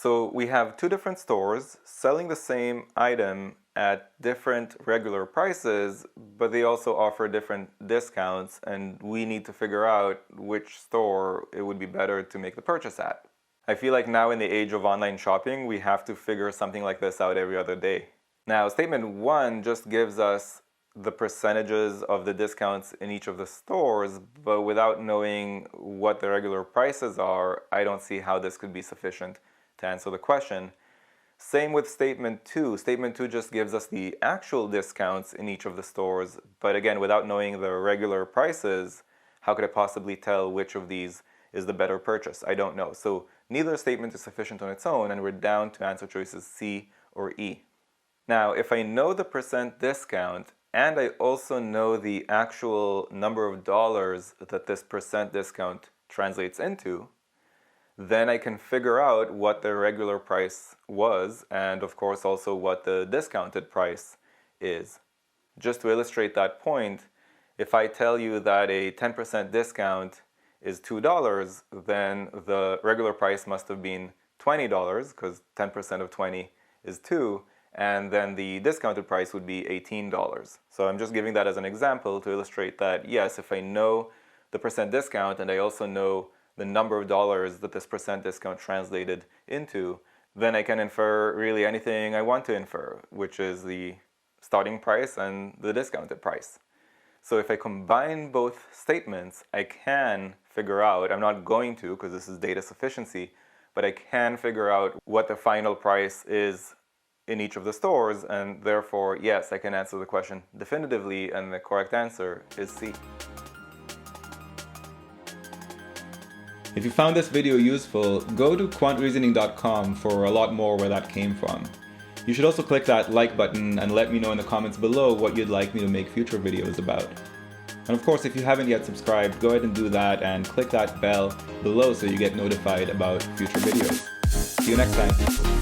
So we have two different stores selling the same item at different regular prices, but they also offer different discounts, and we need to figure out which store it would be better to make the purchase at. I feel like now in the age of online shopping, we have to figure something like this out every other day. Now, statement 1 just gives us the percentages of the discounts in each of the stores, but without knowing what the regular prices are, I don't see how this could be sufficient to answer the question. Same with statement 2. Statement 2 just gives us the actual discounts in each of the stores, but again, without knowing the regular prices, how could I possibly tell which of these is the better purchase? I don't know. So neither statement is sufficient on its own, and we're down to answer choices C or E. Now, if I know the percent discount, and I also know the actual number of dollars that this percent discount translates into, then I can figure out what the regular price was, and of course also what the discounted price is. Just to illustrate that point, if I tell you that a 10% discount is $2, then the regular price must have been $20, because 10% of 20 is 2, and then the discounted price would be $18. So I'm just giving that as an example to illustrate that, yes, if I know the percent discount and I also know the number of dollars that this percent discount translated into, then I can infer really anything I want to infer, which is the starting price and the discounted price. So if I combine both statements, I can figure out, I'm not going to because this is data sufficiency, but I can figure out what the final price is in each of the stores, and therefore, yes, I can answer the question definitively, and the correct answer is C. If you found this video useful, go to quantreasoning.com for a lot more where that came from. You should also click that like button and let me know in the comments below what you'd like me to make future videos about. And of course, if you haven't yet subscribed, go ahead and do that and click that bell below so you get notified about future videos. See you next time.